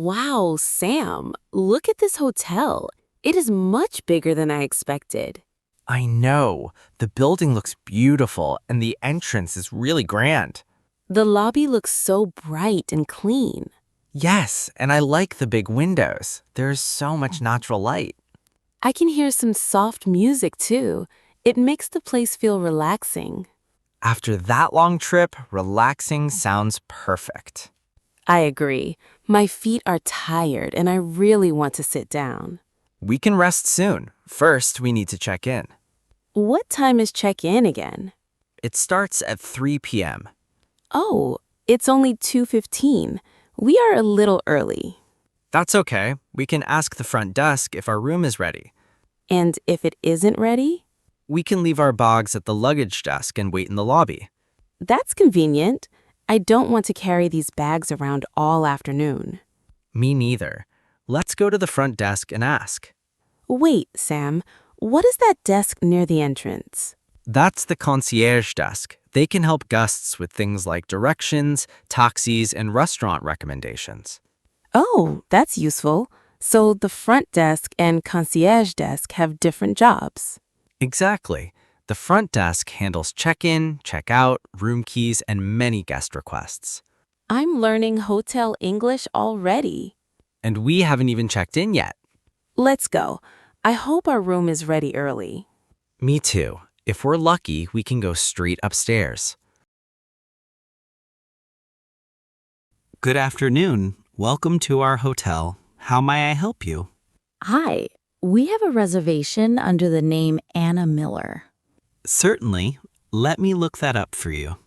Wow, Sam, look at this hotel. It is much bigger than I expected. I know. The building looks beautiful and the entrance is really grand. The lobby looks so bright and clean. Yes, and I like the big windows. There's so much natural light. I can hear some soft music too. It makes the place feel relaxing. After that long trip, relaxing sounds perfect. I agree. My feet are tired and I really want to sit down. We can rest soon. First, we need to check in. What time is check-in again? It starts at 3 p.m. Oh, it's only 2:15. We are a little early. That's okay. We can ask the front desk if our room is ready. And if it isn't ready? We can leave our bags at the luggage desk and wait in the lobby. That's convenient. I don't want to carry these bags around all afternoon. Me neither. Let's go to the front desk and ask. Wait, Sam, what is that desk near the entrance? That's the concierge desk. They can help guests with things like directions, taxis, and restaurant recommendations. Oh, that's useful. So the front desk and concierge desk have different jobs. Exactly. The front desk handles check-in, check-out, room keys, and many guest requests. I'm learning hotel English already. And we haven't even checked in yet. Let's go. I hope our room is ready early. Me too. If we're lucky, we can go straight upstairs. Good afternoon. Welcome to our hotel. How may I help you? Hi, we have a reservation under the name Anna Miller. Certainly. Let me look that up for you.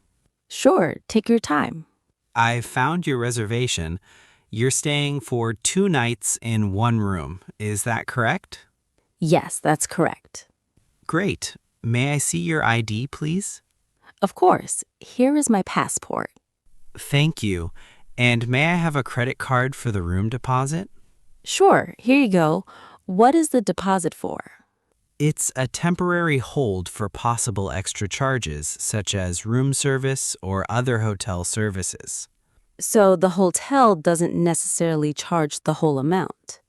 Sure, take your time. I found your reservation. You're staying for 2 nights in 1 room. Is that correct? Yes, that's correct. Great. May I see your ID, please? Of course, here is my passport. Thank you. And may I have a credit card for the room deposit? Sure, here you go. What is the deposit for? It's a temporary hold for possible extra charges, such as room service or other hotel services. So the hotel doesn't necessarily charge the whole amount.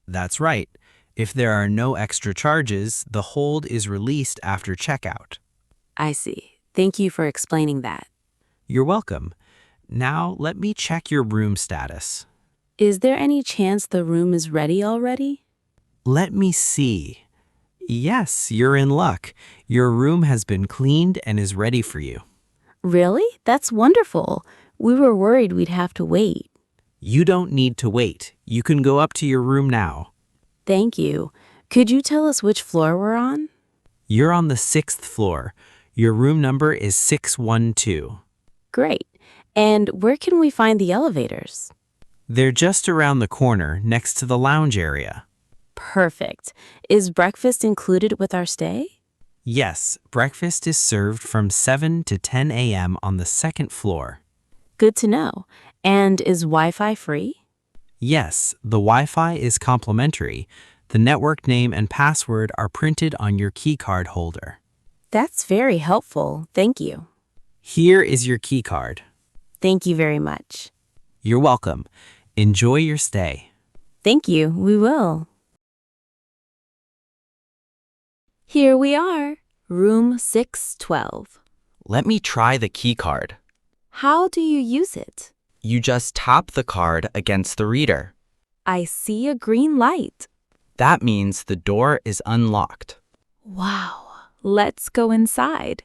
That's right. If there are no extra charges, the hold is released after checkout. I see. Thank you for explaining that. You're welcome. Now let me check your room status. Is there any chance the room is ready already? Let me see. Yes, you're in luck. Your room has been cleaned and is ready for you. Really? That's wonderful. We were worried we'd have to wait. You don't need to wait. You can go up to your room now. Thank you. Could you tell us which floor we're on? You're on the 6th floor. Your room number is 612. Great. And where can we find the elevators? They're just around the corner next to the lounge area. Perfect. Is breakfast included with our stay? Yes, breakfast is served from 7 to 10 a.m. on the 2nd floor. Good to know. And is Wi-Fi free? Yes, the Wi-Fi is complimentary. The network name and password are printed on your keycard holder. That's very helpful. Thank you. Here is your keycard. Thank you very much. You're welcome. Enjoy your stay. Thank you. We will. Here we are, room 612. Let me try the key card. How do you use it? You just tap the card against the reader. I see a green light. That means the door is unlocked. Wow. Let's go inside.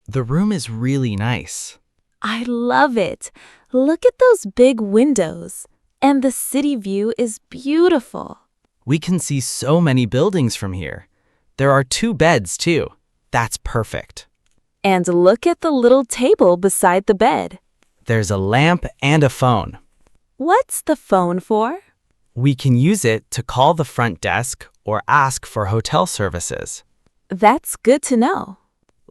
The room is really nice. I love it. Look at those big windows. And the city view is beautiful. We can see so many buildings from here. There are 2 beds, too. That's perfect. And look at the little table beside the bed. There's a lamp and a phone. What's the phone for? We can use it to call the front desk or ask for hotel services. That's good to know.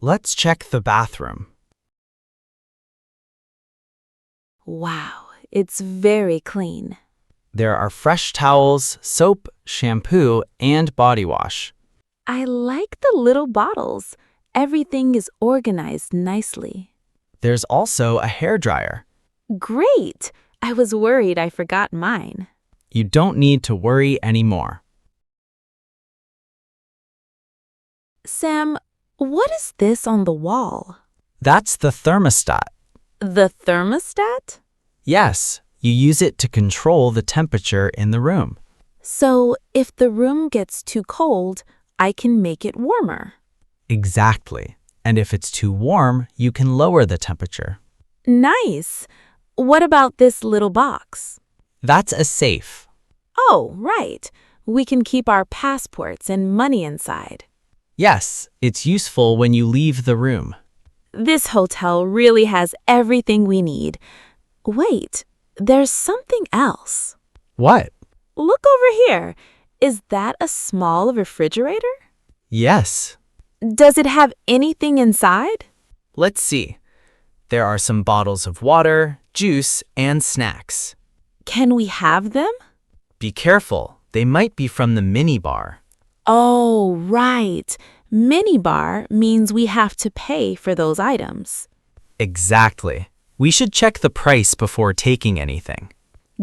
Let's check the bathroom. Wow, it's very clean. There are fresh towels, soap, shampoo, and body wash. I like the little bottles. Everything is organized nicely. There's also a hairdryer. Great! I was worried I forgot mine. You don't need to worry anymore. Sam, what is this on the wall? That's the thermostat. The thermostat? Yes, you use it to control the temperature in the room. So, if the room gets too cold, I can make it warmer. Exactly. And if it's too warm, you can lower the temperature. Nice! What about this little box? That's a safe. Oh, right. We can keep our passports and money inside. Yes, it's useful when you leave the room. This hotel really has everything we need. Wait, there's something else. What? Look over here. Is that a small refrigerator? Yes. Does it have anything inside? Let's see. There are some bottles of water, juice, and snacks. Can we have them? Be careful, they might be from the minibar. Oh, right. Minibar means we have to pay for those items. Exactly. We should check the price before taking anything.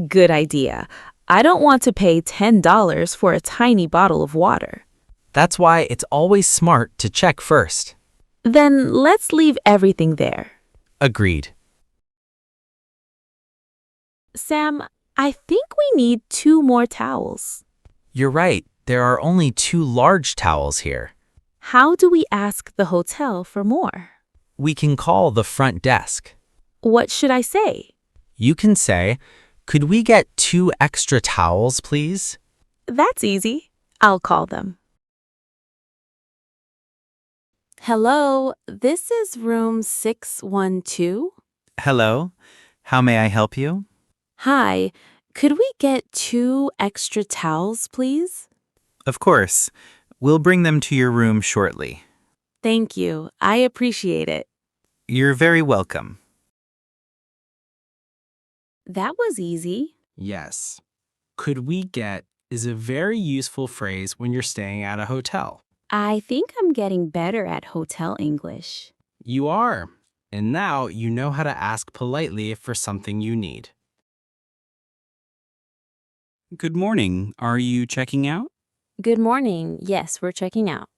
Good idea. I don't want to pay $10 for a tiny bottle of water. That's why it's always smart to check first. Then let's leave everything there. Agreed. Sam, I think we need 2 more towels. You're right, there are only 2 large towels here. How do we ask the hotel for more? We can call the front desk. What should I say? You can say, "Could we get 2 extra towels, please?" That's easy. I'll call them. Hello, this is room 612. Hello, how may I help you? Hi, could we get 2 extra towels, please? Of course. We'll bring them to your room shortly. Thank you. I appreciate it. You're very welcome. That was easy. Yes. Could we get is a very useful phrase when you're staying at a hotel. I think I'm getting better at hotel English. You are. And now you know how to ask politely for something you need. Good morning. Are you checking out? Good morning. Yes, we're checking out.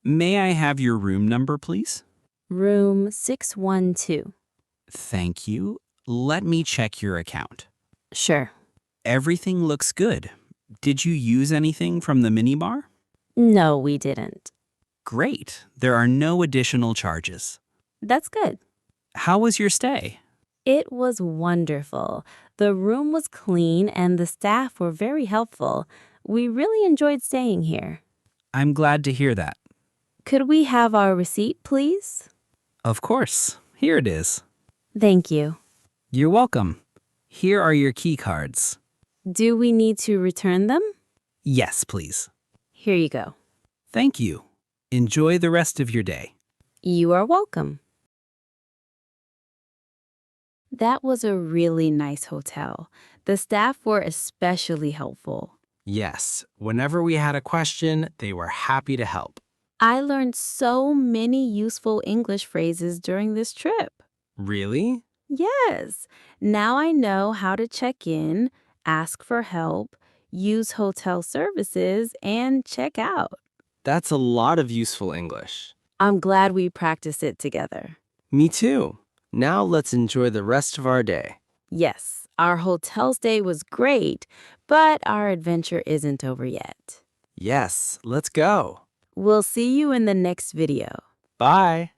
May I have your room number, please? Room 612. Thank you. Let me check your account. Sure. Everything looks good. Did you use anything from the minibar? No, we didn't. Great. There are no additional charges. That's good. How was your stay? It was wonderful. The room was clean and the staff were very helpful. We really enjoyed staying here. I'm glad to hear that. Could we have our receipt, please? Of course. Here it is. Thank you. You're welcome. Here are your key cards. Do we need to return them? Yes, please. Here you go. Thank you. Enjoy the rest of your day. You are welcome. That was a really nice hotel. The staff were especially helpful. Yes, whenever we had a question, they were happy to help. I learned so many useful English phrases during this trip. Really? Yes. Now I know how to check in, ask for help, use hotel services, and check out. That's a lot of useful English. I'm glad we practiced it together. Me too. Now let's enjoy the rest of our day. Yes, our hotel stay was great, but our adventure isn't over yet. Yes, let's go. We'll see you in the next video. Bye.